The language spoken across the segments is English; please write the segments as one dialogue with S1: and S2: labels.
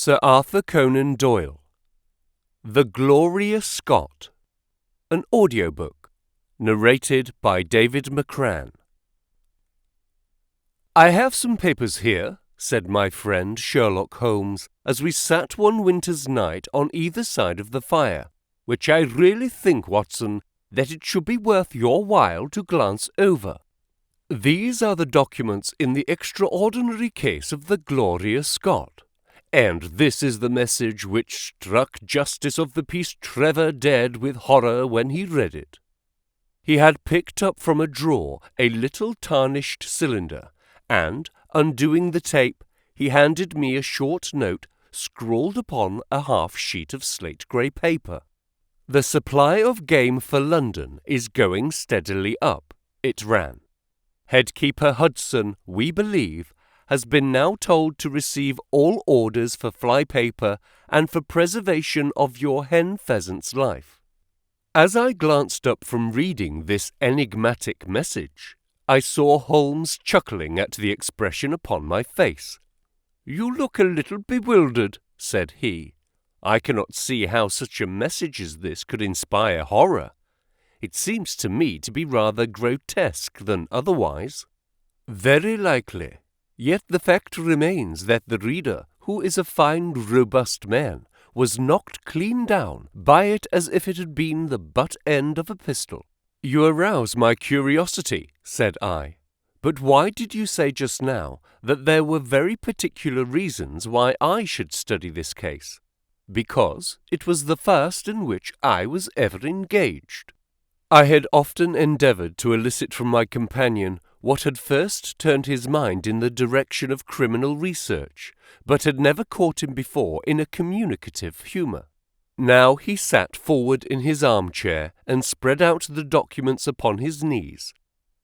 S1: Sir Arthur Conan Doyle, The Gloria Scott, an audiobook, narrated by David McCran. "I have some papers here," said my friend Sherlock Holmes, as we sat one winter's night on either side of the fire, "which I really think, Watson, that it should be worth your while to glance over. These are the documents in the extraordinary case of the Gloria Scott, and this is the message which struck Justice of the Peace Trevor dead with horror when he read it." He had picked up from a drawer a little tarnished cylinder, and, undoing the tape, he handed me a short note scrawled upon a half-sheet of slate-grey paper. "The supply of game for London is going steadily up," it ran. "Headkeeper Hudson, we believe, has been now told to receive all orders for flypaper and for preservation of your hen pheasant's life." As I glanced up from reading this enigmatic message, I saw Holmes chuckling at the expression upon my face. "You look a little bewildered," said he. "I cannot see how such a message as this could inspire horror. It seems to me to be rather grotesque than otherwise." "Very likely. Yet the fact remains that the reader, who is a fine, robust man, was knocked clean down by it as if it had been the butt end of a pistol." "You arouse my curiosity," said I. "But why did you say just now that there were very particular reasons why I should study this case?" "Because it was the first in which I was ever engaged." I had often endeavoured to elicit from my companion what had first turned his mind in the direction of criminal research, but had never caught him before in a communicative humour. Now he sat forward in his armchair and spread out the documents upon his knees.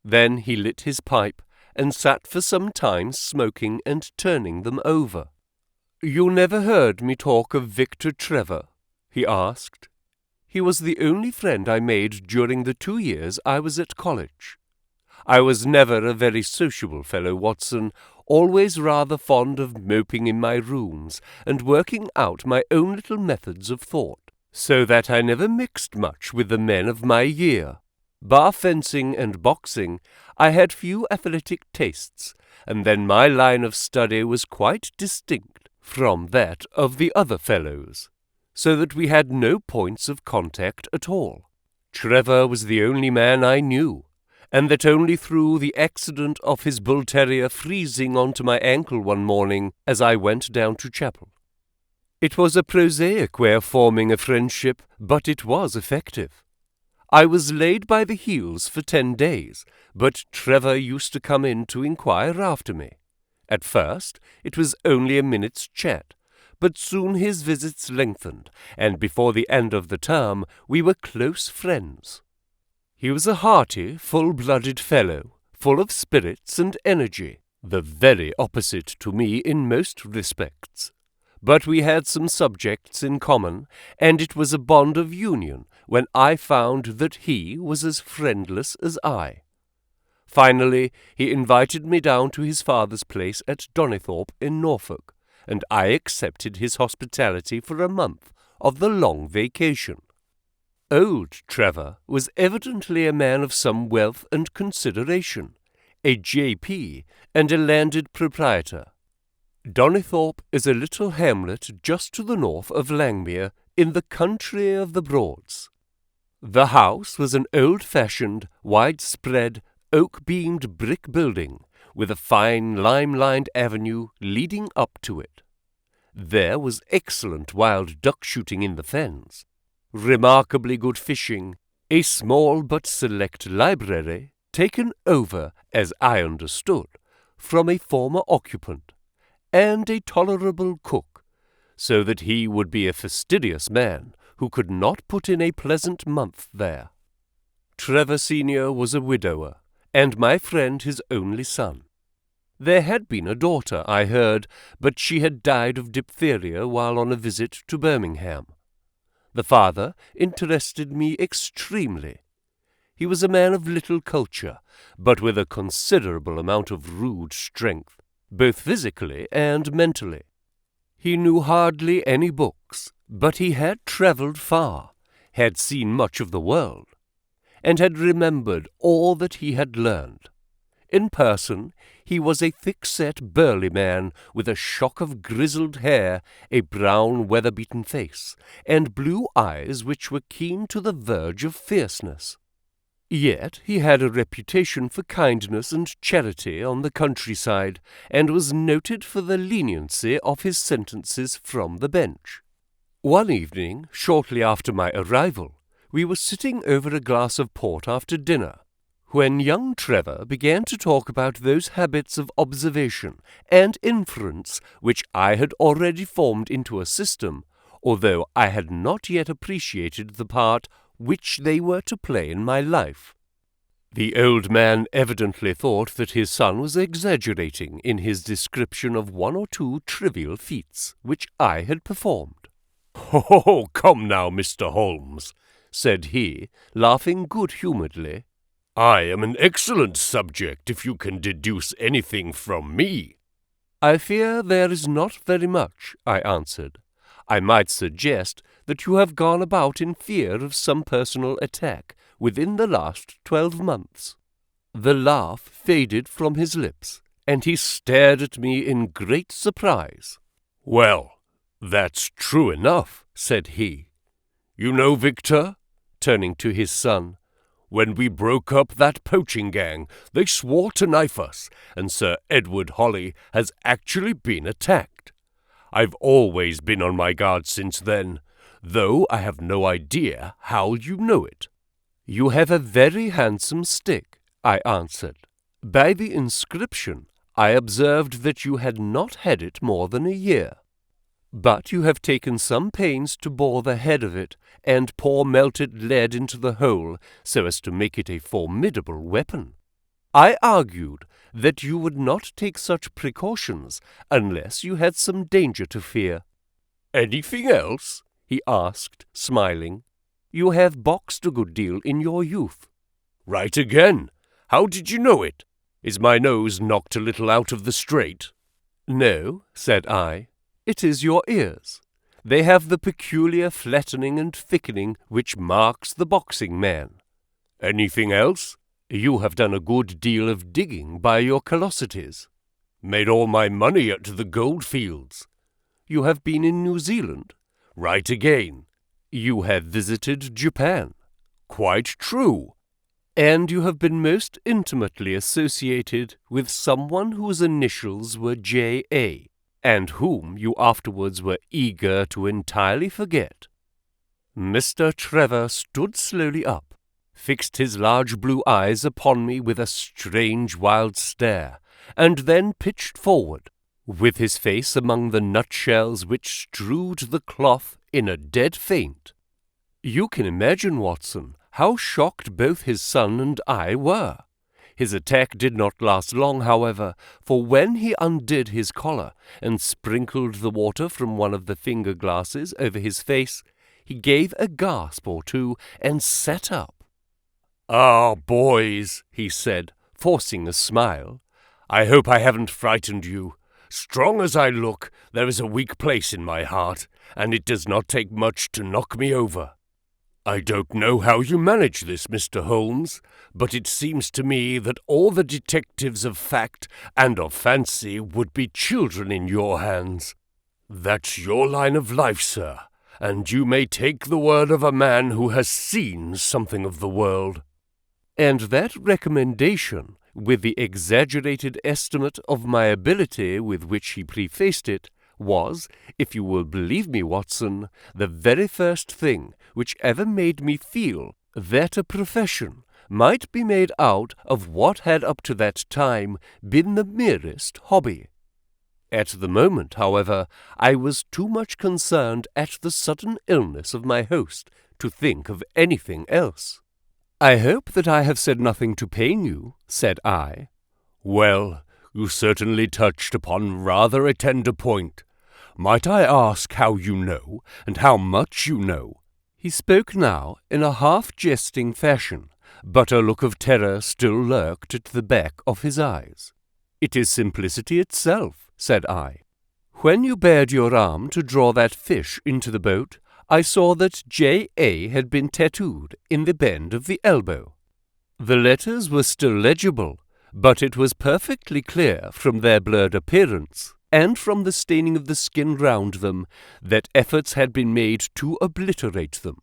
S1: Then he lit his pipe and sat for some time smoking and turning them over. "You never heard me talk of Victor Trevor?" he asked. "He was the only friend I made during the 2 years I was at college. I was never a very sociable fellow, Watson, always rather fond of moping in my rooms and working out my own little methods of thought, so that I never mixed much with the men of my year. Bar fencing and boxing, I had few athletic tastes, and then my line of study was quite distinct from that of the other fellows, so that we had no points of contact at all. Trevor was the only man I knew, and that only through the accident of his bull terrier freezing onto my ankle one morning as I went down to chapel. It was a prosaic way of forming a friendship, but it was effective. I was laid by the heels for 10 days, but Trevor used to come in to inquire after me. At first it was only a minute's chat, but soon his visits lengthened, and before the end of the term we were close friends. He was a hearty, full-blooded fellow, full of spirits and energy, the very opposite to me in most respects. But we had some subjects in common, and it was a bond of union when I found that he was as friendless as I. Finally, he invited me down to his father's place at Donnythorpe in Norfolk, and I accepted his hospitality for a month of the long vacation. Old Trevor was evidently a man of some wealth and consideration, a J.P. and a landed proprietor. Donnythorpe is a little hamlet just to the north of Langmere in the country of the Broads. The house was an old-fashioned, widespread, oak-beamed brick building with a fine lime-lined avenue leading up to it. There was excellent wild duck shooting in the fens, remarkably good fishing, a small but select library, taken over, as I understood, from a former occupant, and a tolerable cook, so that he would be a fastidious man who could not put in a pleasant month there. Trevor Senior was a widower, and my friend his only son. There had been a daughter, I heard, but she had died of diphtheria while on a visit to Birmingham. The father interested me extremely. He was a man of little culture, but with a considerable amount of rude strength, both physically and mentally. He knew hardly any books, but he had travelled far, had seen much of the world, and had remembered all that he had learned. In person, he was a thick-set, burly man with a shock of grizzled hair, a brown, weather-beaten face, and blue eyes which were keen to the verge of fierceness. Yet he had a reputation for kindness and charity on the countryside, and was noted for the leniency of his sentences from the bench. One evening, shortly after my arrival, we were sitting over a glass of port after dinner, when young Trevor began to talk about those habits of observation and inference which I had already formed into a system, although I had not yet appreciated the part which they were to play in my life. The old man evidently thought that his son was exaggerating in his description of one or two trivial feats which I had performed. "Oh, come now, Mr. Holmes," said he, laughing good-humouredly. "I am an excellent subject if you can deduce anything from me." "I fear there is not very much," I answered. "I might suggest that you have gone about in fear of some personal attack within the last 12 months. The laugh faded from his lips, and he stared at me in great surprise. "Well, that's true enough," said he. "You know, Victor," turning to his son, "when we broke up that poaching gang, they swore to knife us, and Sir Edward Holly has actually been attacked. I've always been on my guard since then, though I have no idea how you know it." "You have a very handsome stick," I answered. "By the inscription, I observed that you had not had it more than a year. But you have taken some pains to bore the head of it, and pour melted lead into the hole, so as to make it a formidable weapon. I argued that you would not take such precautions unless you had some danger to fear." "Anything else?" he asked, smiling. "You have boxed a good deal in your youth." "Right again. How did you know it? Is my nose knocked a little out of the straight?" "No," said I. "It is your ears. They have the peculiar flattening and thickening which marks the boxing man." "Anything else?" "You have done a good deal of digging by your callosities." "Made all my money at the goldfields." "You have been in New Zealand." "Right again." "You have visited Japan." "Quite true." "And you have been most intimately associated with someone whose initials were J.A., and whom you afterwards were eager to entirely forget." Mr. Trevor stood slowly up, fixed his large blue eyes upon me with a strange wild stare, and then pitched forward, with his face among the nutshells which strewed the cloth, in a dead faint. You can imagine, Watson, how shocked both his son and I were. His attack did not last long, however, for when he undid his collar and sprinkled the water from one of the finger-glasses over his face, he gave a gasp or two and sat up. "Ah, boys," he said, forcing a smile, "I hope I haven't frightened you. Strong as I look, there is a weak place in my heart, and it does not take much to knock me over. I don't know how you manage this, Mr. Holmes, but it seems to me that all the detectives of fact and of fancy would be children in your hands. That's your line of life, sir, and you may take the word of a man who has seen something of the world." And that recommendation, with the exaggerated estimate of my ability with which he prefaced it, was, if you will believe me, Watson, the very first thing which ever made me feel that a profession might be made out of what had up to that time been the merest hobby. At the moment, however, I was too much concerned at the sudden illness of my host to think of anything else. "I hope that I have said nothing to pain you," said I. "Well, you certainly touched upon rather a tender point. Might I ask how you know, and how much you know?" He spoke now in a half-jesting fashion, but a look of terror still lurked at the back of his eyes. "It is simplicity itself," said I. When you bared your arm to draw that fish into the boat, I saw that J.A. had been tattooed in the bend of the elbow. The letters were still legible, but it was perfectly clear from their blurred appearance and from the staining of the skin round them that efforts had been made to obliterate them.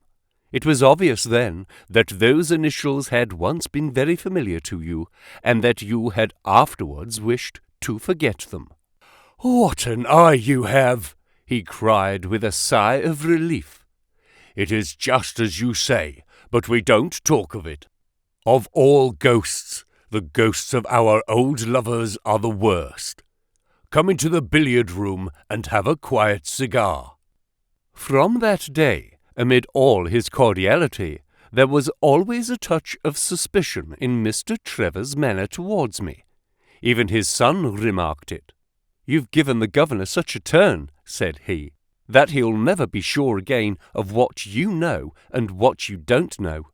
S1: It was obvious then that those initials had once been very familiar to you, and that you had afterwards wished to forget them. "What an eye you have!" he cried with a sigh of relief. "It is just as you say, but we don't talk of it. Of all ghosts, the ghosts of our old lovers are the worst. Come into the billiard room and have a quiet cigar." From that day, amid all his cordiality, there was always a touch of suspicion in Mr. Trevor's manner towards me. Even his son remarked it. "You've given the governor such a turn," said he, "that he'll never be sure again of what you know and what you don't know."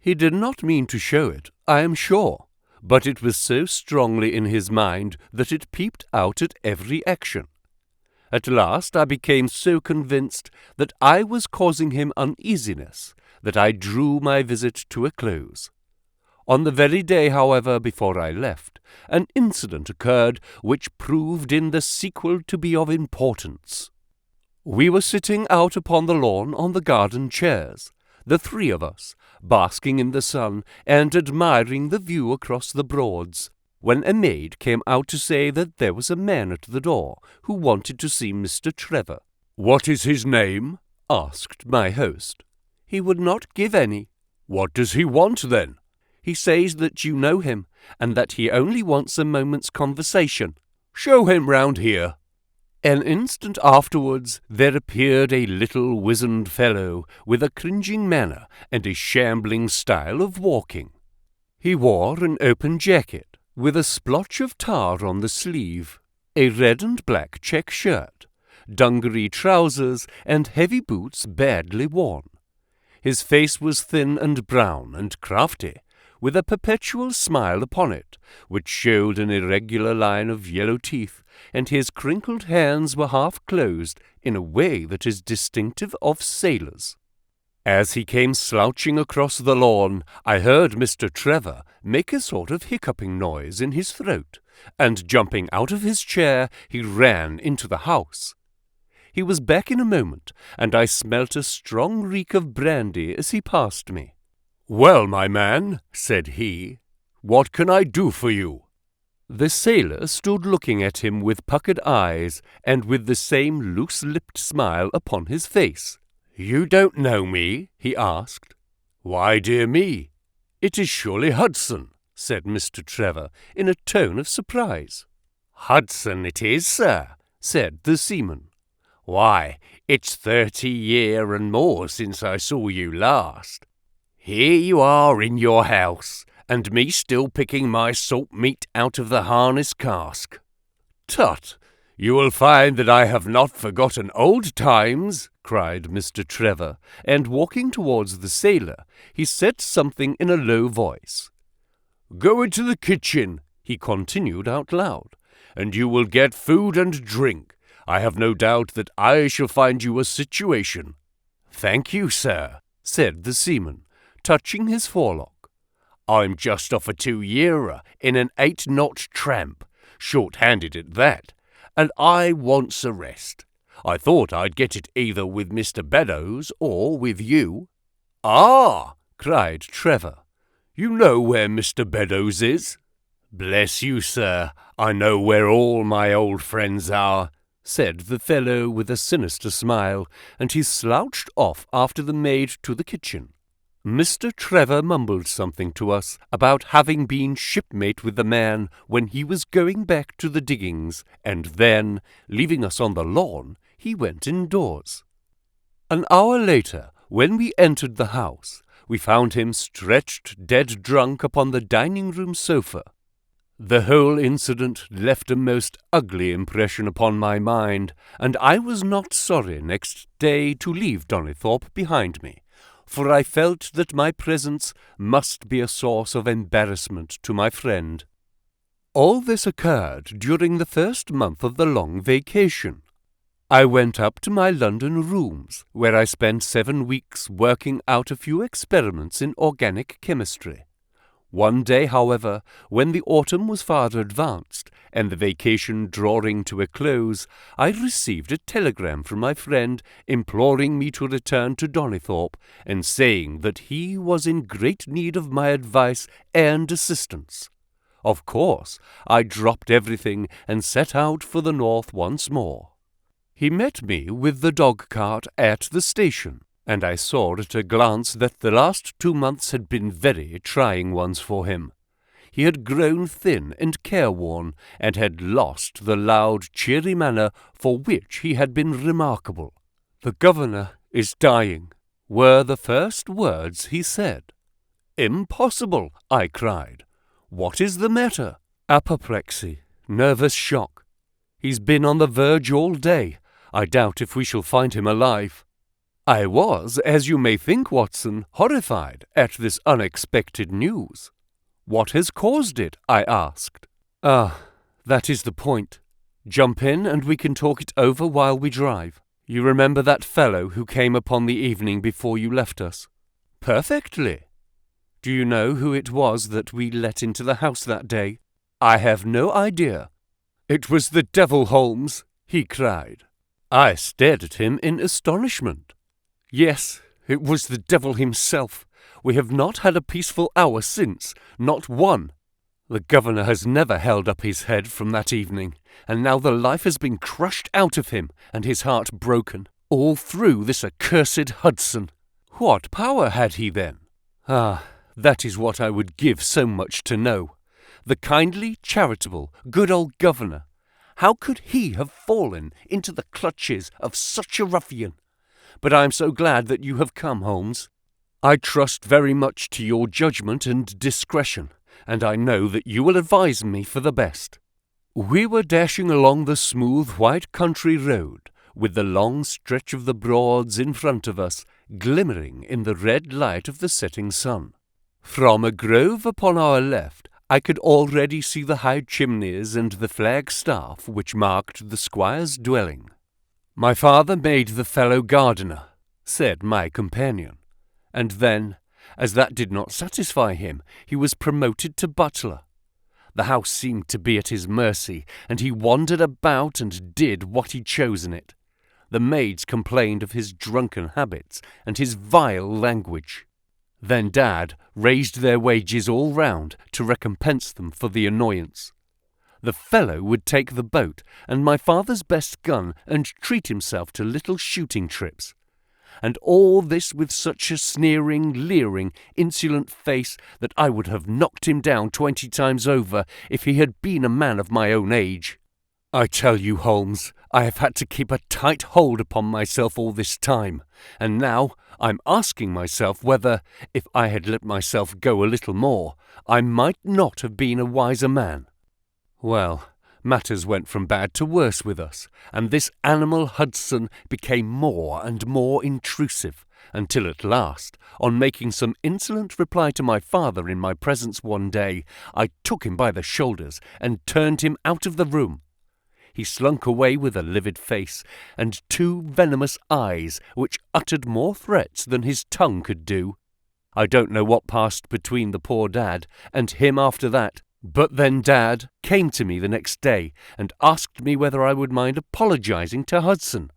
S1: He did not mean to show it, I am sure, but it was so strongly in his mind that it peeped out at every action. At last I became so convinced that I was causing him uneasiness that I drew my visit to a close. On the very day, however, before I left, an incident occurred which proved in the sequel to be of importance. We were sitting out upon the lawn on the garden chairs, the three of us, basking in the sun and admiring the view across the Broads, when a maid came out to say that there was a man at the door who wanted to see Mr. Trevor. "What is his name?" asked my host. "He would not give any." "What does he want, then?" "He says that you know him, and that he only wants a moment's conversation." "Show him round here." An instant afterwards there appeared a little wizened fellow with a cringing manner and a shambling style of walking. He wore an open jacket, with a splotch of tar on the sleeve, a red and black check shirt, dungaree trousers, and heavy boots badly worn. His face was thin and brown and crafty, with a perpetual smile upon it, which showed an irregular line of yellow teeth, and his crinkled hands were half closed in a way that is distinctive of sailors. As he came slouching across the lawn, I heard Mr. Trevor make a sort of hiccuping noise in his throat, and jumping out of his chair, he ran into the house. He was back in a moment, and I smelt a strong reek of brandy as he passed me. "Well, my man," said he, "what can I do for you?" The sailor stood looking at him with puckered eyes, and with the same loose-lipped smile upon his face. "You don't know me?" he asked. "Why, dear me, it is surely Hudson," said Mr. Trevor, in a tone of surprise. "Hudson it is, sir," said the seaman. "Why, it's 30 year and more since I saw you last. Here you are in your house, and me still picking my salt meat out of the harness cask. Tut, you will find that I have not forgotten old times," cried Mr. Trevor, and walking towards the sailor, he said something in a low voice. "Go into the kitchen," he continued out loud, "and you will get food and drink. I have no doubt that I shall find you a situation." "Thank you, sir," said the seaman, touching his forelock. "I'm just off a 2-yearer in an 8-knot tramp, short-handed at that, and I wants a rest. I thought I'd get it either with Mr. Beddoes or with you." "Ah!" cried Trevor. "You know where Mr. Beddoes is?" "Bless you, sir, I know where all my old friends are," said the fellow with a sinister smile, and he slouched off after the maid to the kitchen. Mr. Trevor mumbled something to us about having been shipmate with the man when he was going back to the diggings, and then, leaving us on the lawn, he went indoors. An hour later, when we entered the house, we found him stretched dead drunk upon the dining-room sofa. The whole incident left a most ugly impression upon my mind, and I was not sorry next day to leave Donnithorpe behind me, for I felt that my presence must be a source of embarrassment to my friend. All this occurred during the first month of the long vacation. I went up to my London rooms, where I spent 7 weeks working out a few experiments in organic chemistry. One day, however, when the autumn was farther advanced, and the vacation drawing to a close, I received a telegram from my friend imploring me to return to Donnithorpe, and saying that he was in great need of my advice and assistance. Of course, I dropped everything and set out for the north once more. He met me with the dog-cart at the station, and I saw at a glance that the last 2 months had been very trying ones for him. He had grown thin and careworn, and had lost the loud, cheery manner for which he had been remarkable. "The governor is dying," were the first words he said. "Impossible!" I cried. "What is the matter?" "Apoplexy, nervous shock. He's been on the verge all day. I doubt if we shall find him alive." I was, as you may think, Watson, horrified at this unexpected news. "What has caused it?" I asked. "Ah, that is the point. Jump in and we can talk it over while we drive. You remember that fellow who came upon the evening before you left us?" "Perfectly." "Do you know who it was that we let into the house that day?" "I have no idea." "It was the devil, Holmes," he cried. I stared at him in astonishment. "Yes, it was the devil himself. We have not had a peaceful hour since, not one. The governor has never held up his head from that evening, and now the life has been crushed out of him and his heart broken, all through this accursed Hudson." "What power had he then?" "Ah, that is what I would give so much to know. The kindly, charitable, good old governor. How could he have fallen into the clutches of such a ruffian? But I am so glad that you have come, Holmes. I trust very much to your judgment and discretion, and I know that you will advise me for the best." We were dashing along the smooth white country road, with the long stretch of the Broads in front of us, glimmering in the red light of the setting sun. From a grove upon our left, I could already see the high chimneys and the flagstaff which marked the squire's dwelling. "My father made the fellow gardener," said my companion, "and then, as that did not satisfy him, he was promoted to butler. The house seemed to be at his mercy, and he wandered about and did what he chose in it. The maids complained of his drunken habits and his vile language. Then Dad raised their wages all round to recompense them for the annoyance. The fellow would take the boat and my father's best gun and treat himself to little shooting trips. And all this with such a sneering, leering, insolent face that I would have knocked him down 20 times over if he had been a man of my own age. I tell you, Holmes, I have had to keep a tight hold upon myself all this time, and now I'm asking myself whether, if I had let myself go a little more, I might not have been a wiser man. Well, matters went from bad to worse with us, and this animal Hudson became more and more intrusive, until at last, on making some insolent reply to my father in my presence one day, I took him by the shoulders and turned him out of the room. He slunk away with a livid face and 2 venomous eyes which uttered more threats than his tongue could do. I don't know what passed between the poor Dad and him after that, but then Dad came to me the next day and asked me whether I would mind apologizing to Hudson.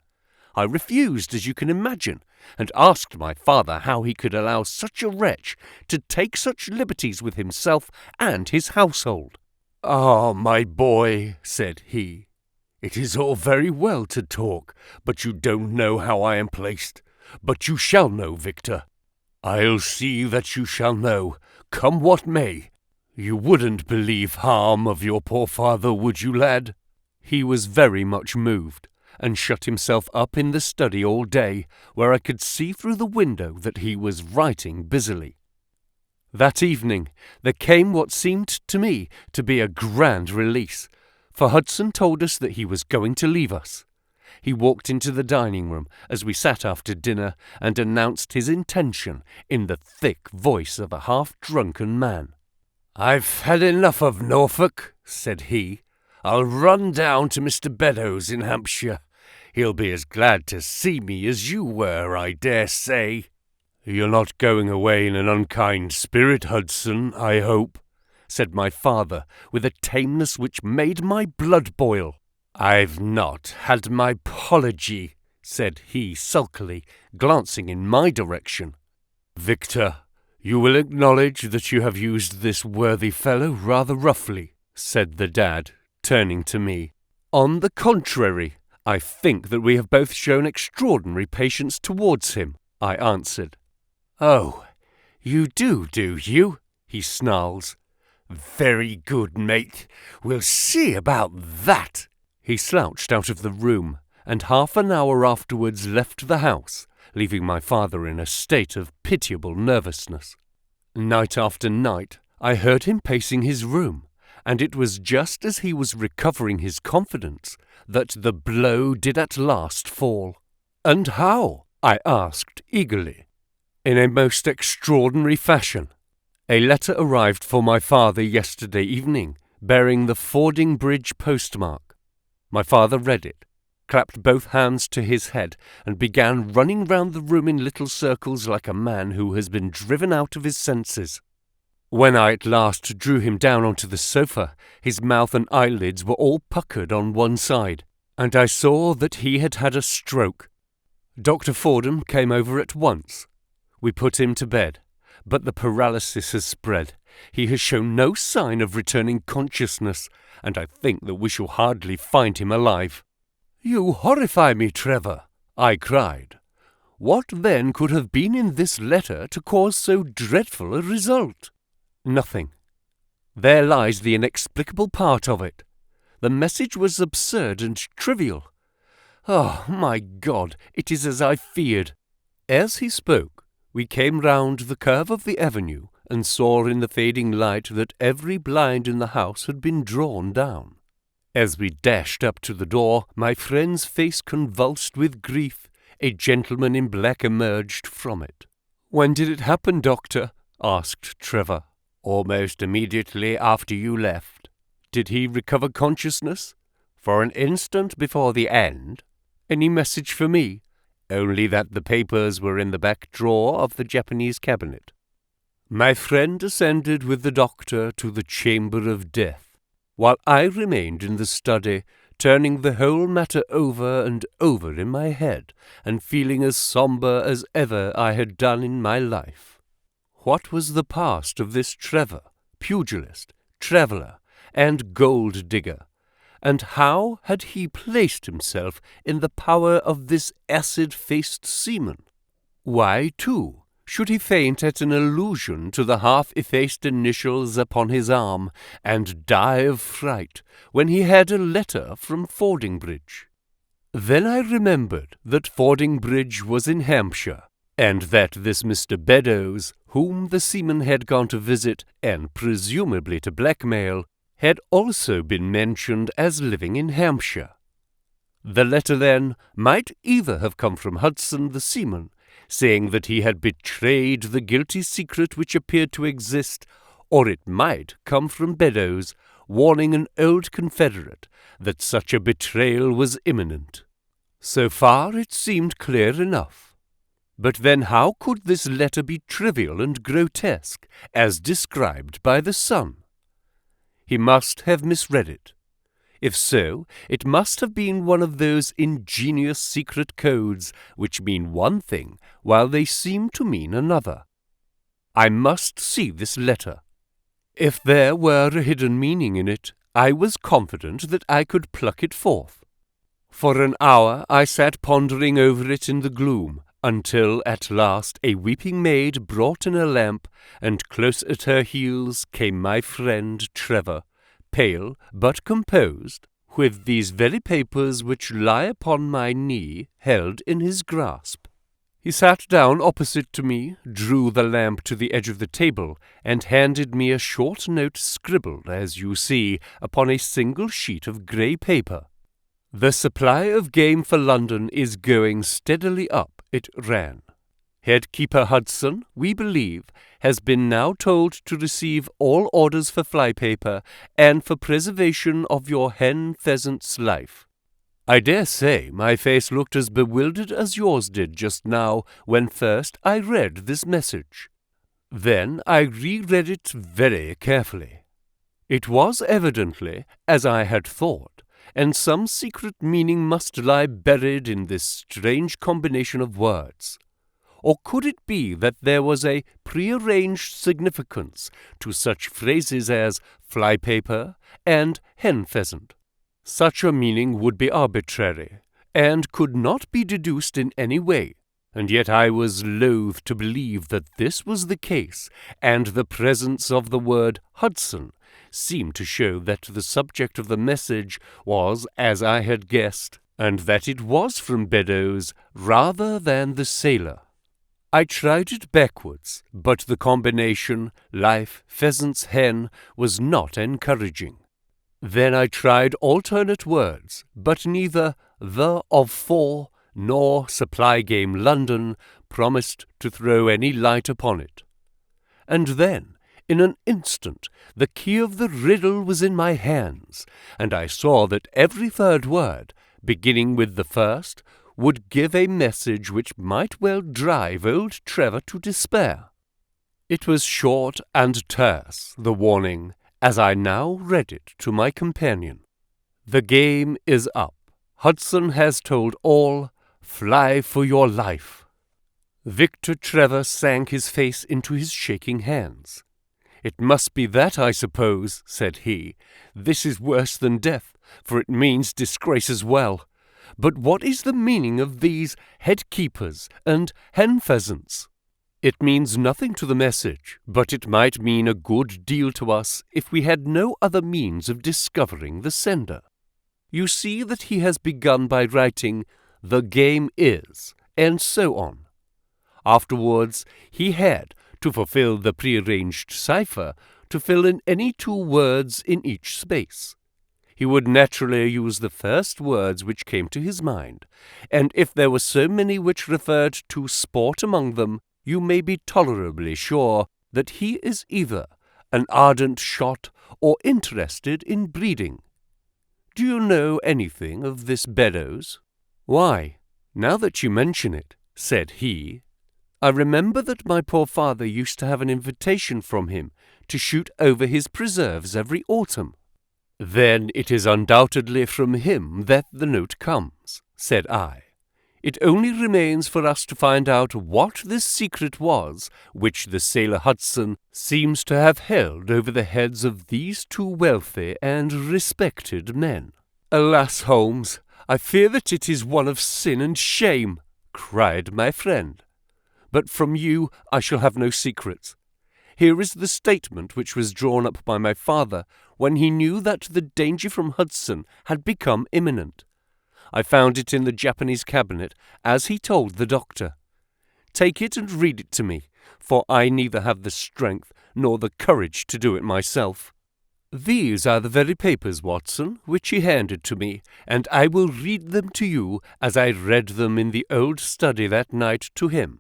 S1: I refused, as you can imagine, and asked my father how he could allow such a wretch to take such liberties with himself and his household. "Ah, my boy," said he, "it is all very well to talk, but you don't know how I am placed. But you shall know, Victor. I'll see that you shall know, come what may. You wouldn't believe harm of your poor father, would you, lad?" He was very much moved, and shut himself up in the study all day, where I could see through the window that he was writing busily. That evening there came what seemed to me to be a grand release, for Hudson told us that he was going to leave us. He walked into the dining-room as we sat after dinner and announced his intention in the thick voice of a half-drunken man. "I've had enough of Norfolk," said he. "I'll run down to Mr. Beddoes in Hampshire. He'll be as glad to see me as you were, I dare say. You're not going away in an unkind spirit, Hudson, I hope, said my father, with a tameness which made my blood boil. I've not had my apology, said he sulkily, glancing in my direction. Victor, you will acknowledge that you have used this worthy fellow rather roughly, said the dad, turning to me. On the contrary, I think that we have both shown extraordinary patience towards him, I answered. Oh, you do you? He snarls. Very good, mate. We'll see about that. He slouched out of the room, and half an hour afterwards left the house, leaving my father in a state of pitiable nervousness. Night after night, I heard him pacing his room, and it was just as he was recovering his confidence that the blow did at last fall. And how? I asked eagerly. In a most extraordinary fashion. A letter arrived for my father yesterday evening, bearing the Fording Bridge postmark. My father read it, clapped both hands to his head, and began running round the room in little circles like a man who has been driven out of his senses. When I at last drew him down onto the sofa, his mouth and eyelids were all puckered on one side, and I saw that he had had a stroke. Dr. Fordham came over at once. We put him to bed, but the paralysis has spread. He has shown no sign of returning consciousness, and I think that we shall hardly find him alive. You horrify me, Trevor, I cried. What then could have been in this letter to cause so dreadful a result? Nothing. There lies the inexplicable part of it. The message was absurd and trivial. Oh, my God, it is as I feared. As he spoke, we came round the curve of the avenue and saw in the fading light that every blind in the house had been drawn down. As we dashed up to the door, my friend's face convulsed with grief, a gentleman in black emerged from it. When did it happen, Doctor? Asked Trevor. Almost immediately after you left. Did he recover consciousness? For an instant before the end. Any message for me? Only that the papers were in the back drawer of the Japanese cabinet. My friend ascended with the doctor to the chamber of death, while I remained in the study, turning the whole matter over and over in my head, and feeling as sombre as ever I had done in my life. What was the past of this Trevor, pugilist, traveller, and gold-digger, and how had he placed himself in the power of this acid-faced seaman? Why, too, should he faint at an allusion to the half-effaced initials upon his arm, and die of fright when he had a letter from Fordingbridge? Then I remembered that Fordingbridge was in Hampshire, and that this Mr. Beddoes, whom the seaman had gone to visit, and presumably to blackmail, had also been mentioned as living in Hampshire. The letter, then, might either have come from Hudson the seaman, saying that he had betrayed the guilty secret which appeared to exist, or it might come from Beddoes, warning an old confederate that such a betrayal was imminent. So far it seemed clear enough. But then how could this letter be trivial and grotesque, as described by the son? He must have misread it. If so, it must have been one of those ingenious secret codes which mean one thing while they seem to mean another. I must see this letter. If there were a hidden meaning in it, I was confident that I could pluck it forth. For an hour I sat pondering over it in the gloom, until at last a weeping maid brought in a lamp, and close at her heels came my friend Trevor, pale but composed, with these very papers which lie upon my knee held in his grasp. He sat down opposite to me, drew the lamp to the edge of the table, and handed me a short note scribbled, as you see, upon a single sheet of grey paper. The supply of game for London is going steadily up, it ran. Headkeeper Hudson, we believe, has been now told to receive all orders for flypaper and for preservation of your hen pheasant's life. I dare say my face looked as bewildered as yours did just now when first I read this message. Then I reread it very carefully. It was evidently as I had thought, and some secret meaning must lie buried in this strange combination of words. Or could it be that there was a prearranged significance to such phrases as flypaper and hen pheasant? Such a meaning would be arbitrary, and could not be deduced in any way, and yet I was loath to believe that this was the case, and the presence of the word Hudson seemed to show that the subject of the message was as I had guessed, and that it was from Beddoes rather than the sailor. I tried it backwards, but the combination life, pheasants, hen was not encouraging. Then I tried alternate words, but neither the of for nor supply game London promised to throw any light upon it. And then, in an instant, the key of the riddle was in my hands, and I saw that every third word, beginning with the first, would give a message which might well drive old Trevor to despair. It was short and terse, the warning, as I now read it to my companion. The game is up. Hudson has told all. Fly for your life. Victor Trevor sank his face into his shaking hands. It must be that, I suppose, said he. This is worse than death, for it means disgrace as well. But what is the meaning of these head keepers and hen pheasants? It means nothing to the message, but it might mean a good deal to us if we had no other means of discovering the sender. You see that he has begun by writing, "The game is," and so on. Afterwards, he had, to fulfill the prearranged cipher, to fill in any two words in each space. He would naturally use the first words which came to his mind, and if there were so many which referred to sport among them, you may be tolerably sure that he is either an ardent shot or interested in breeding. Do you know anything of this Beddoes? Why, now that you mention it, said he, I remember that my poor father used to have an invitation from him to shoot over his preserves every autumn. Then it is undoubtedly from him that the note comes, said I. It only remains for us to find out what this secret was which the sailor Hudson seems to have held over the heads of these two wealthy and respected men. Alas, Holmes, I fear that it is one of sin and shame, cried my friend. But from you I shall have no secrets. Here is the statement which was drawn up by my father when he knew that the danger from Hudson had become imminent. I found it in the Japanese cabinet, as he told the doctor. Take it and read it to me, for I neither have the strength nor the courage to do it myself. These are the very papers, Watson, which he handed to me, and I will read them to you as I read them in the old study that night to him.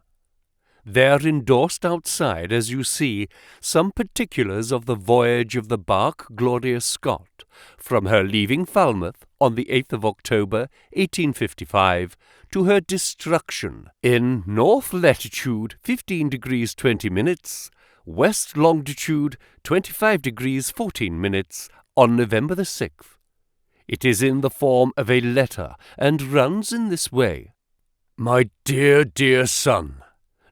S1: They are endorsed outside, as you see, some particulars of the voyage of the bark Gloria Scott, from her leaving Falmouth on the 8th of October, 1855, to her destruction in north latitude 15 degrees 20 minutes, west longitude 25 degrees 14 minutes, on November the 6th. It is in the form of a letter, and runs in this way. My dear, dear son,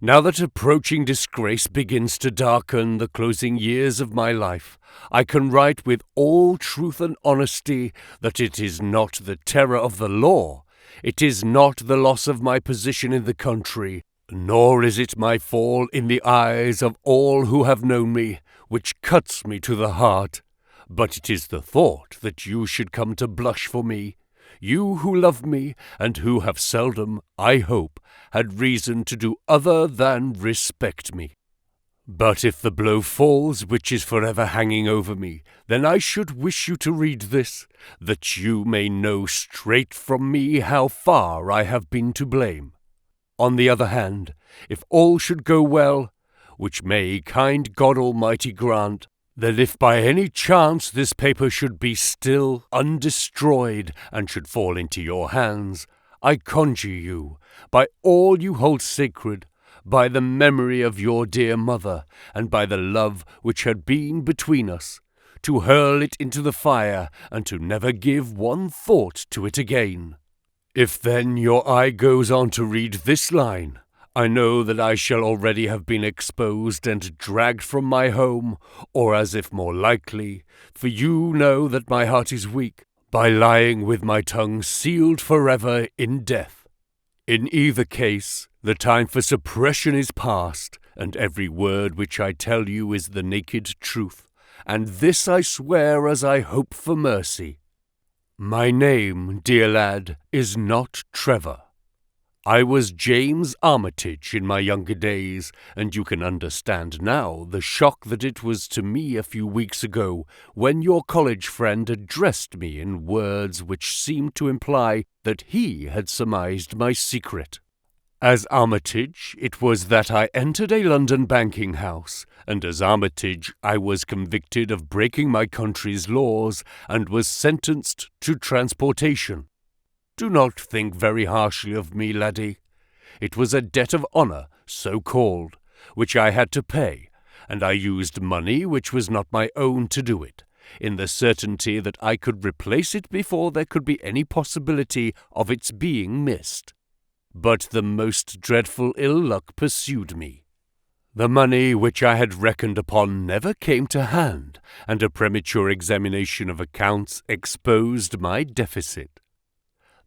S1: now that approaching disgrace begins to darken the closing years of my life, I can write with all truth and honesty that it is not the terror of the law, it is not the loss of my position in the country, nor is it my fall in the eyes of all who have known me, which cuts me to the heart, but it is the thought that you should come to blush for me, you who love me, and who have seldom, I hope, had reason to do other than respect me. But if the blow falls which is forever hanging over me, then I should wish you to read this, that you may know straight from me how far I have been to blame. On the other hand, if all should go well, which may kind God Almighty grant, Then if by any chance this paper should be still undestroyed and should fall into your hands, I conjure you, by all you hold sacred, by the memory of your dear mother, and by the love which had been between us, to hurl it into the fire, and to never give one thought to it again. If then your eye goes on to read this line, I know that I shall already have been exposed and dragged from my home, or as if more likely, for you know that my heart is weak, by lying with my tongue sealed forever in death. In either case, the time for suppression is past, and every word which I tell you is the naked truth, and this I swear as I hope for mercy. My name, dear lad, is not Trevor. I was James Armitage in my younger days, and you can understand now the shock that it was to me a few weeks ago when your college friend addressed me in words which seemed to imply that he had surmised my secret. As Armitage, it was that I entered a London banking house, and as Armitage I was convicted of breaking my country's laws and was sentenced to transportation. Do not think very harshly of me, laddie. It was a debt of honour, so called, which I had to pay, and I used money which was not my own to do it, in the certainty that I could replace it before there could be any possibility of its being missed. But the most dreadful ill luck pursued me. The money which I had reckoned upon never came to hand, and a premature examination of accounts exposed my deficit.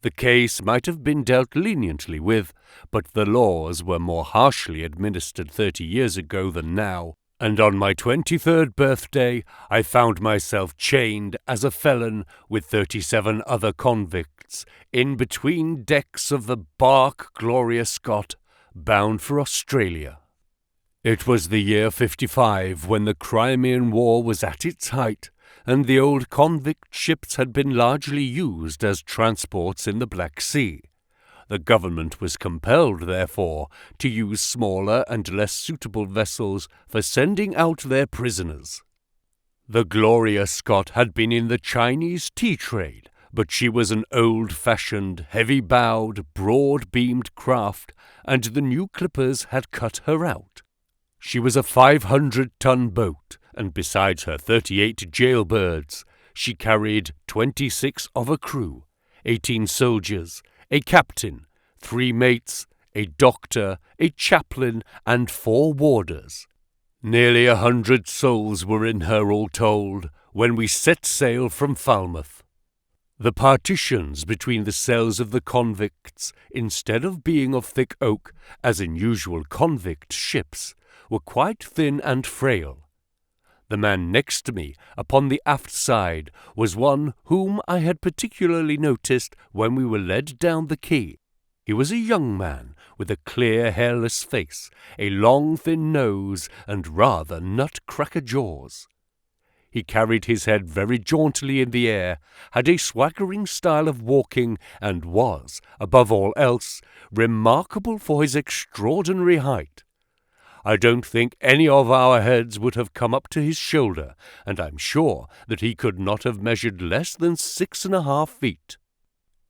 S1: The case might have been dealt leniently with, but the laws were more harshly administered 30 years ago than now, and on my 23rd birthday I found myself chained as a felon with 37 other convicts in between decks of the bark Gloria Scott, bound for Australia. It was the year 55 when the Crimean War was at its height, and the old convict ships had been largely used as transports in the Black Sea. The government was compelled, therefore, to use smaller and less suitable vessels for sending out their prisoners. The Gloria Scott had been in the Chinese tea trade, but she was an old-fashioned, heavy-bowed, broad-beamed craft, and the new clippers had cut her out. She was a 500-ton boat, and besides her 38 jailbirds, she carried 26 of a crew, 18 soldiers, a captain, 3 mates, a doctor, a chaplain, and 4 warders. Nearly 100 souls were in her all told, when we set sail from Falmouth. The partitions between the cells of the convicts, instead of being of thick oak, as in usual convict ships, were quite thin and frail. The man next to me, upon the aft side, was one whom I had particularly noticed when we were led down the quay. He was a young man, with a clear, hairless face, a long, thin nose, and rather nut-cracker jaws. He carried his head very jauntily in the air, had a swaggering style of walking, and was, above all else, remarkable for his extraordinary height. I don't think any of our heads would have come up to his shoulder, and I'm sure that he could not have measured less than 6.5 feet.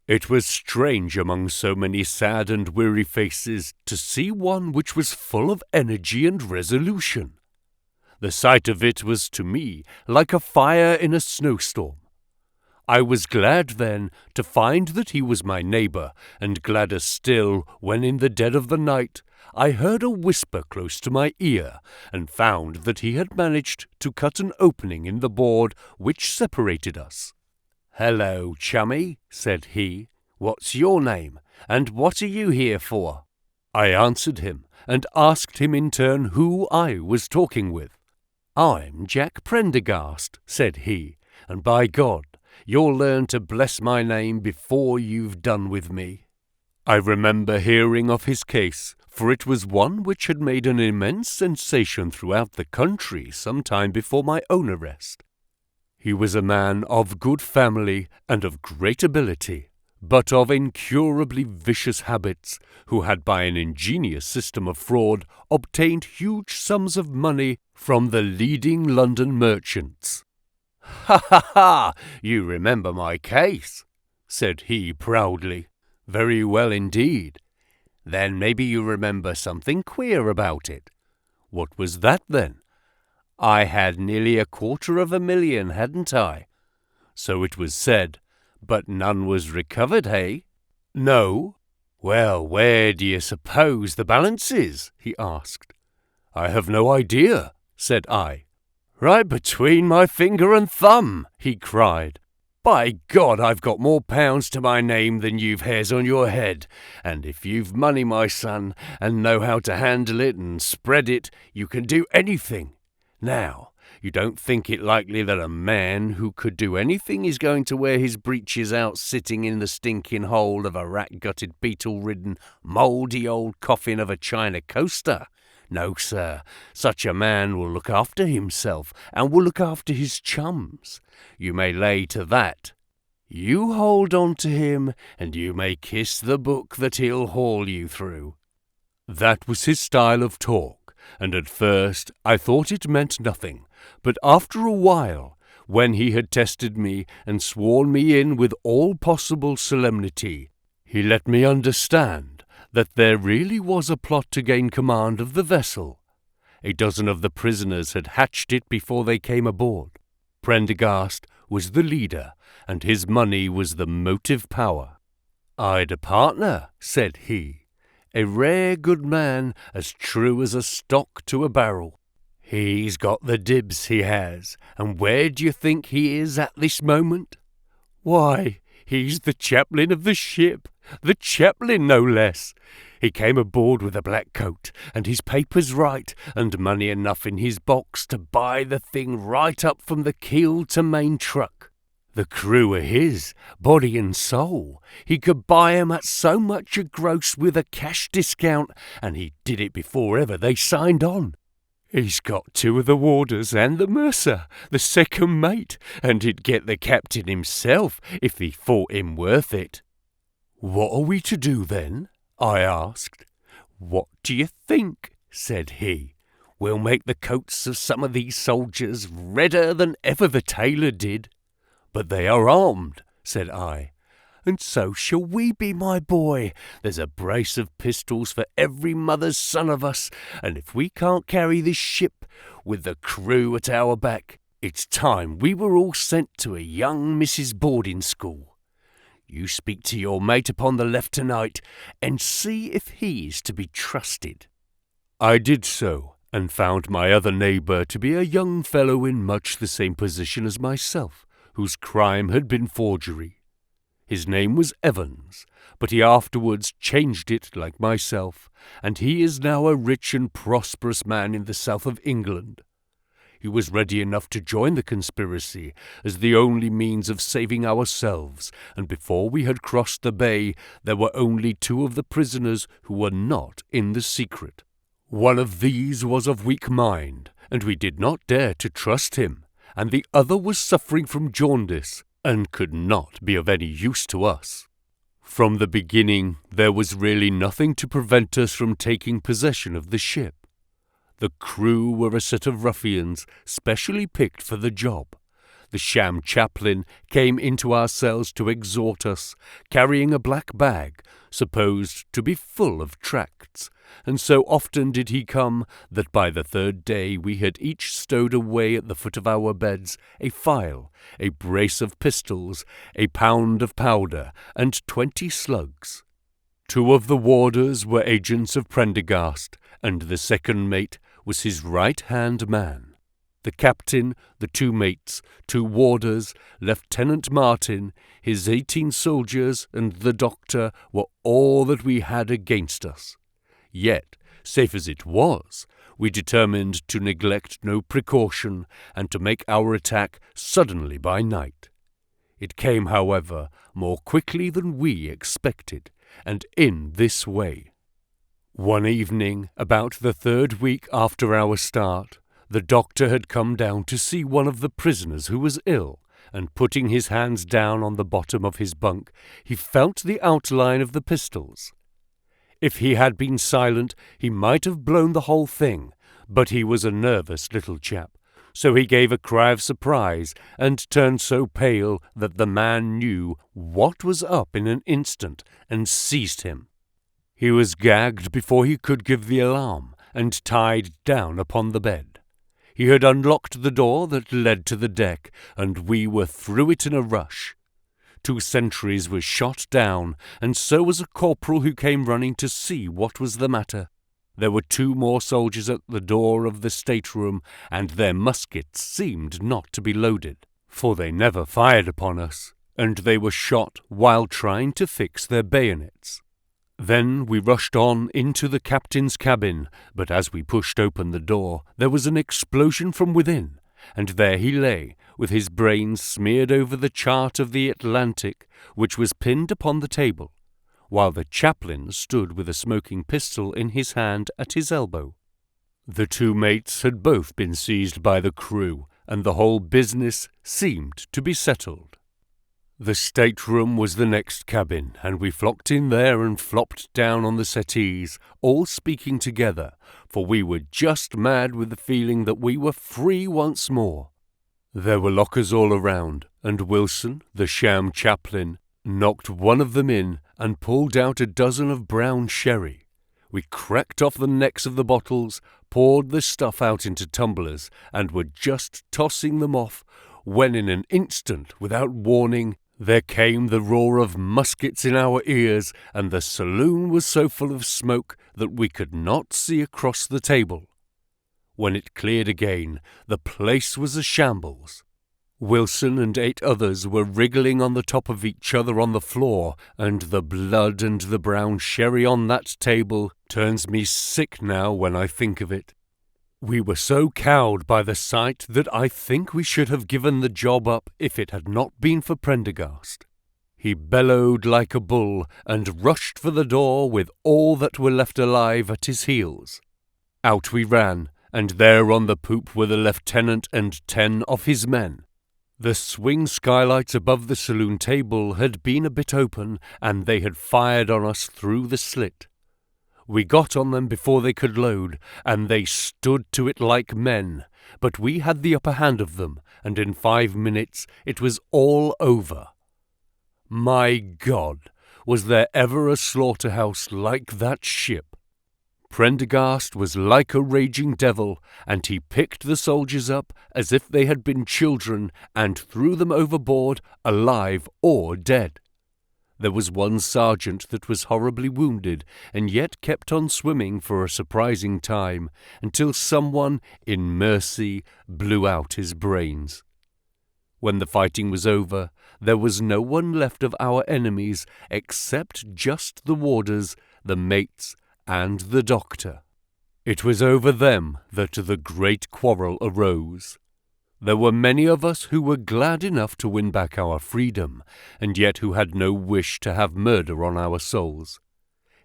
S1: It was strange among so many sad and weary faces to see one which was full of energy and resolution. The sight of it was to me like a fire in a snowstorm. I was glad then to find that he was my neighbour, and gladder still when in the dead of the night I heard a whisper close to my ear, and found that he had managed to cut an opening in the board which separated us. "Hello, chummy," said he. "What's your name, and what are you here for?" I answered him, and asked him in turn who I was talking with. "I'm Jack Prendergast," said he, "and by God, you'll learn to bless my name before you've done with me." I remember hearing of his case, for it was one which had made an immense sensation throughout the country some time before my own arrest. He was a man of good family and of great ability, but of incurably vicious habits, who had by an ingenious system of fraud obtained huge sums of money from the leading London merchants. "Ha ha ha! You remember my case," said he proudly. "Very well indeed. Then maybe you remember something queer about it." "What was that then?" "I had nearly $250,000, hadn't I?" "So it was said. But none was recovered, hey?" "No." "Well, where do you suppose the balance is?" he asked. "I have no idea," said I. "Right between my finger and thumb," he cried. "By God, I've got more pounds to my name than you've hairs on your head, and if you've money, my son, and know how to handle it and spread it, you can do anything. Now, you don't think it likely that a man who could do anything is going to wear his breeches out sitting in the stinking hole of a rat-gutted, beetle-ridden, mouldy old coffin of a China coaster? No, sir, such a man will look after himself and will look after his chums. You may lay to that. You hold on to him, and you may kiss the book that he'll haul you through." That was his style of talk, and at first I thought it meant nothing, but after a while, when he had tested me and sworn me in with all possible solemnity, he let me understand that there really was a plot to gain command of the vessel. A dozen of the prisoners had hatched it before they came aboard. Prendergast was the leader, and his money was the motive power. "I'd a partner," said he, "a rare good man, as true as a stock to a barrel. He's got the dibs, he has, and where do you think he is at this moment? Why, he's the chaplain of the ship, the chaplain no less. He came aboard with a black coat, and his papers right, and money enough in his box to buy the thing right up from the keel to main truck. The crew are his, body and soul. He could buy 'em at so much a gross with a cash discount, and he did it before ever they signed on. He's got 2 of the warders and the mercer, the second mate, and he'd get the captain himself if he thought him worth it." "What are we to do then?" I asked. "What do you think?" said he. "We'll make the coats of some of these soldiers redder than ever the tailor did." "But they are armed," said I. "And so shall we be, my boy. There's a brace of pistols for every mother's son of us, and if we can't carry this ship, with the crew at our back, it's time we were all sent to a young Mrs. boarding school. You speak to your mate upon the left tonight, and see if he's to be trusted." I did so, and found my other neighbour to be a young fellow in much the same position as myself, whose crime had been forgery. His name was Evans, but he afterwards changed it like myself, and he is now a rich and prosperous man in the south of England. He was ready enough to join the conspiracy as the only means of saving ourselves, and before we had crossed the bay there were only 2 of the prisoners who were not in the secret. One of these was of weak mind, and we did not dare to trust him, and the other was suffering from jaundice, and could not be of any use to us. From the beginning there was really nothing to prevent us from taking possession of the ship. The crew were a set of ruffians specially picked for the job. The sham chaplain came into our cells to exhort us, carrying a black bag, supposed to be full of tracts, and so often did he come that by the 3rd day we had each stowed away at the foot of our beds a file, a brace of pistols, a pound of powder, and 20 slugs. 2 of the warders were agents of Prendergast, and the second mate was his right-hand man. The captain, the 2 mates, 2 warders, Lieutenant Martin, his 18 soldiers, and the doctor were all that we had against us. Yet, safe as it was, we determined to neglect no precaution and to make our attack suddenly by night. It came, however, more quickly than we expected, and in this way. One evening, about the 3rd week after our start, the doctor had come down to see one of the prisoners who was ill, and putting his hands down on the bottom of his bunk, he felt the outline of the pistols. If he had been silent, he might have blown the whole thing, but he was a nervous little chap, so he gave a cry of surprise and turned so pale that the man knew what was up in an instant and seized him. He was gagged before he could give the alarm and tied down upon the bed. He had unlocked the door that led to the deck, and we were through it in a rush. 2 sentries were shot down, and so was a corporal who came running to see what was the matter. There were 2 more soldiers at the door of the stateroom, and their muskets seemed not to be loaded, for they never fired upon us, and they were shot while trying to fix their bayonets. Then we rushed on into the captain's cabin, but as we pushed open the door, there was an explosion from within, and there he lay, with his brains smeared over the chart of the Atlantic, which was pinned upon the table, while the chaplain stood with a smoking pistol in his hand at his elbow. The 2 mates had both been seized by the crew, and the whole business seemed to be settled. The stateroom was the next cabin, and we flocked in there and flopped down on the settees, all speaking together, for we were just mad with the feeling that we were free once more. There were lockers all around, and Wilson, the sham chaplain, knocked one of them in and pulled out a dozen of brown sherry. We cracked off the necks of the bottles, poured the stuff out into tumblers, and were just tossing them off, when in an instant, without warning, there came the roar of muskets in our ears, and the saloon was so full of smoke that we could not see across the table. When it cleared again, the place was a shambles. Wilson and 8 others were wriggling on the top of each other on the floor, and the blood and the brown sherry on that table turns me sick now when I think of it. We were so cowed by the sight that I think we should have given the job up if it had not been for Prendergast. He bellowed like a bull and rushed for the door with all that were left alive at his heels. Out we ran, and there on the poop were the lieutenant and 10 of his men. The swing skylights above the saloon table had been a bit open, and they had fired on us through the slit. We got on them before they could load, and they stood to it like men, but we had the upper hand of them, and in 5 minutes it was all over. My God, was there ever a slaughterhouse like that ship? Prendergast was like a raging devil, and he picked the soldiers up as if they had been children and threw them overboard, alive or dead. There was one sergeant that was horribly wounded, and yet kept on swimming for a surprising time, until someone, in mercy, blew out his brains. When the fighting was over, there was no one left of our enemies except just the warders, the mates, and the doctor. It was over them that the great quarrel arose. There were many of us who were glad enough to win back our freedom, and yet who had no wish to have murder on our souls.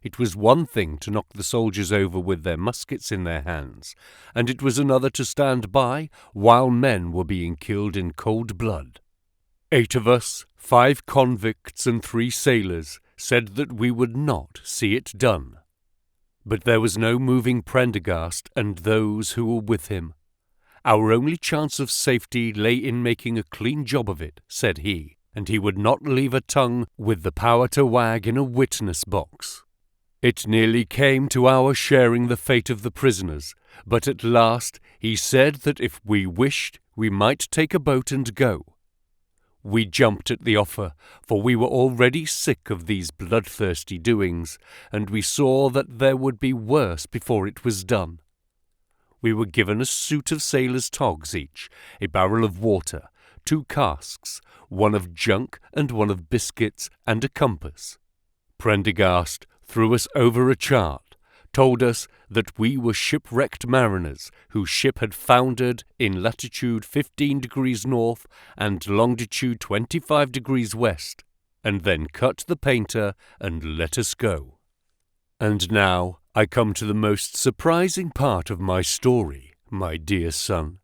S1: It was one thing to knock the soldiers over with their muskets in their hands, and it was another to stand by while men were being killed in cold blood. 8 of us, 5 convicts and 3 sailors, said that we would not see it done. But there was no moving Prendergast and those who were with him. Our only chance of safety lay in making a clean job of it, said he, and he would not leave a tongue with the power to wag in a witness box. It nearly came to our sharing the fate of the prisoners, but at last he said that if we wished, we might take a boat and go. We jumped at the offer, for we were already sick of these bloodthirsty doings, and we saw that there would be worse before it was done. We were given a suit of sailors' togs each, a barrel of water, 2 casks, one of junk and one of biscuits, and a compass. Prendergast threw us over a chart, told us that we were shipwrecked mariners whose ship had foundered in latitude 15 degrees north and longitude 25 degrees west, and then cut the painter and let us go. And now I come to the most surprising part of my story, my dear son.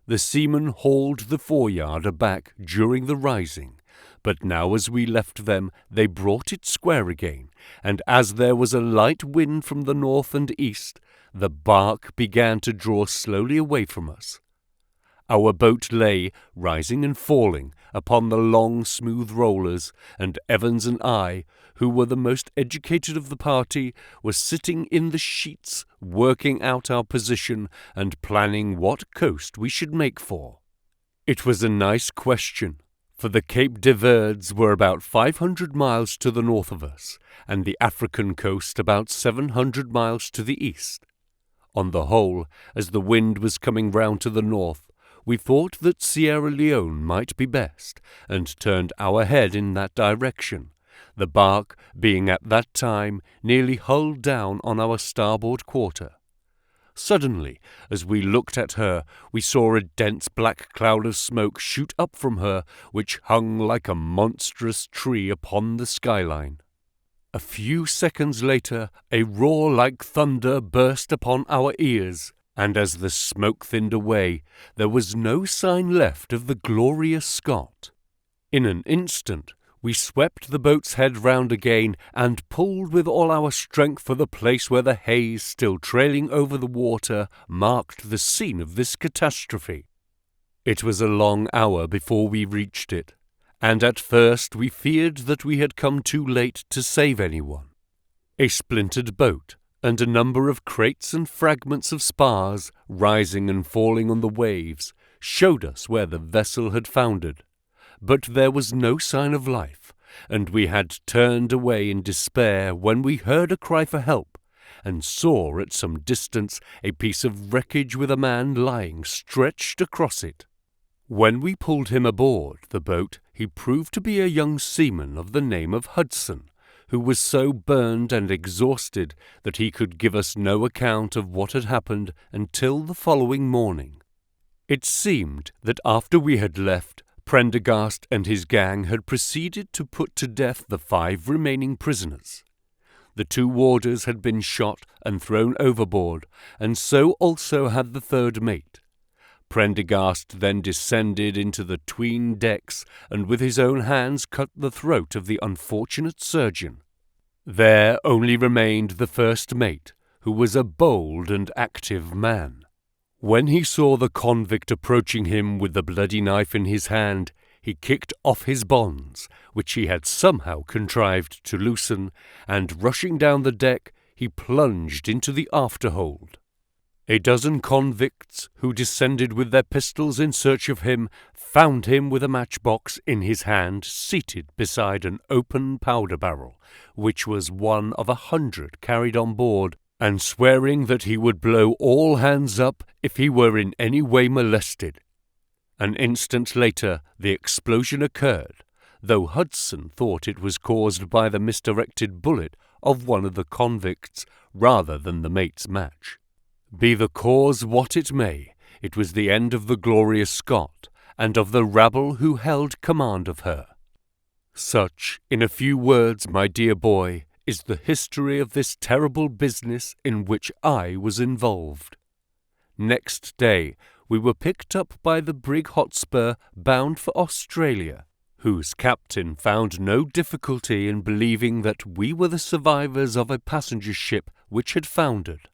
S1: The seamen hauled the foreyard aback during the rising, but now as we left them they brought it square again, and as there was a light wind from the north and east, the bark began to draw slowly away from us. Our boat lay, rising and falling, upon the long smooth rollers, and Evans and I, who were the most educated of the party, were sitting in the sheets, working out our position and planning what coast we should make for. It was a nice question, for the Cape de Verds were about 500 miles to the north of us, and the African coast about 700 miles to the east. On the whole, as the wind was coming round to the north, we thought that Sierra Leone might be best, and turned our head in that direction, the bark being at that time nearly hull down on our starboard quarter. Suddenly, as we looked at her, we saw a dense black cloud of smoke shoot up from her, which hung like a monstrous tree upon the skyline. A few seconds later, a roar like thunder burst upon our ears, and as the smoke thinned away, there was no sign left of the Gloria Scott. In an instant, we swept the boat's head round again and pulled with all our strength for the place where the haze, still trailing over the water, marked the scene of this catastrophe. It was a long hour before we reached it, and at first we feared that we had come too late to save anyone. A splintered boat, and a number of crates and fragments of spars, rising and falling on the waves, showed us where the vessel had foundered. But there was no sign of life, and we had turned away in despair when we heard a cry for help, and saw at some distance a piece of wreckage with a man lying stretched across it. When we pulled him aboard the boat, he proved to be a young seaman of the name of Hudson, who was so burned and exhausted that he could give us no account of what had happened until the following morning. It seemed that after we had left, Prendergast and his gang had proceeded to put to death the 5 remaining prisoners. The 2 warders had been shot and thrown overboard, and so also had the 3rd mate. Prendergast then descended into the 'tween decks and with his own hands cut the throat of the unfortunate surgeon. There only remained the 1st mate, who was a bold and active man. When he saw the convict approaching him with the bloody knife in his hand, he kicked off his bonds, which he had somehow contrived to loosen, and rushing down the deck, he plunged into the afterhold. A dozen convicts, who descended with their pistols in search of him, found him with a matchbox in his hand, seated beside an open powder barrel, which was one of 100 carried on board, and swearing that he would blow all hands up if he were in any way molested. An instant later the explosion occurred, though Hudson thought it was caused by the misdirected bullet of one of the convicts rather than the mate's match. Be the cause what it may, it was the end of the Gloria Scott, and of the rabble who held command of her. Such, in a few words, my dear boy, is the history of this terrible business in which I was involved. Next day we were picked up by the brig Hotspur, bound for Australia, whose captain found no difficulty in believing that we were the survivors of a passenger ship which had foundered.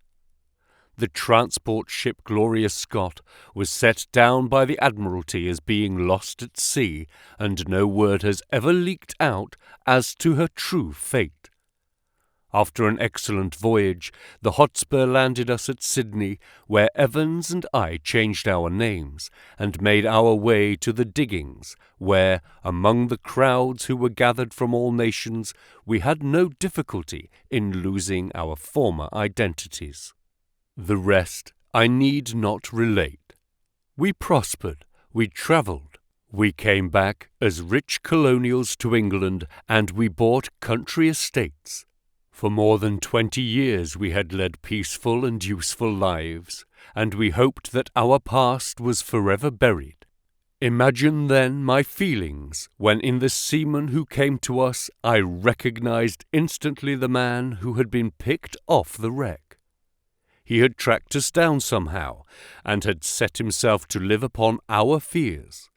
S1: The transport ship Gloria Scott was set down by the Admiralty as being lost at sea, and no word has ever leaked out as to her true fate. After an excellent voyage, the Hotspur landed us at Sydney, where Evans and I changed our names, and made our way to the diggings, where, among the crowds who were gathered from all nations, we had no difficulty in losing our former identities. The rest I need not relate. We prospered, we travelled, we came back as rich colonials to England, and we bought country estates. For more than 20 years we had led peaceful and useful lives, and we hoped that our past was forever buried. Imagine then my feelings when in the seaman who came to us I recognized instantly the man who had been picked off the wreck. He had tracked us down somehow, and had set himself to live upon our fears.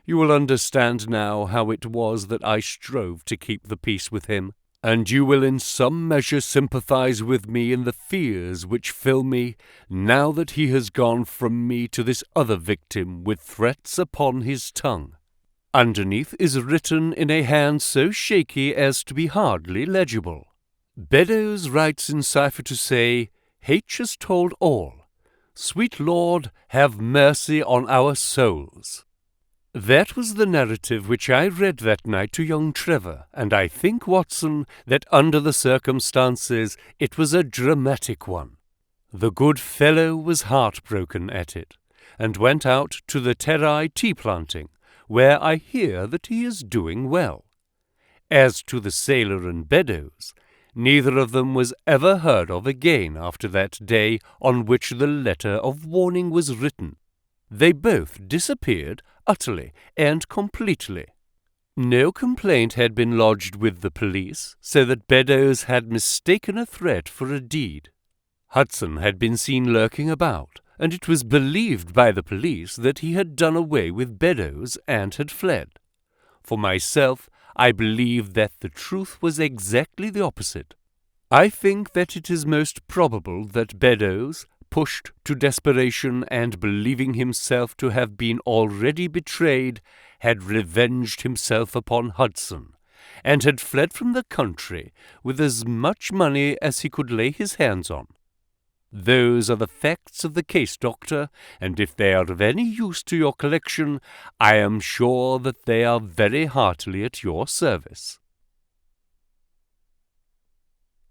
S1: You will understand now how it was that I strove to keep the peace with him, and you will in some measure sympathize with me in the fears which fill me now that he has gone from me to this other victim with threats upon his tongue. Underneath is written in a hand so shaky as to be hardly legible. Beddoes writes in cipher to say, H has told all. Sweet Lord, have mercy on our souls. That was the narrative which I read that night to young Trevor, and I think, Watson, that under the circumstances it was a dramatic one. The good fellow was heartbroken at it, and went out to the Terrai tea planting, where I hear that he is doing well. As to the sailor and Beddoes, neither of them was ever heard of again after that day on which the letter of warning was written. They both disappeared utterly and completely. No complaint had been lodged with the police, so that Beddoes had mistaken a threat for a deed. Hudson had been seen lurking about, and it was believed by the police that he had done away with Beddoes and had fled. For myself, I believe that the truth was exactly the opposite. I think that it is most probable that Beddoes, pushed to desperation and believing himself to have been already betrayed, had revenged himself upon Hudson, and had fled from the country with as much money as he could lay his hands on. Those are the facts of the case, Doctor, and if they are of any use to your collection, I am sure that they are very heartily at your service.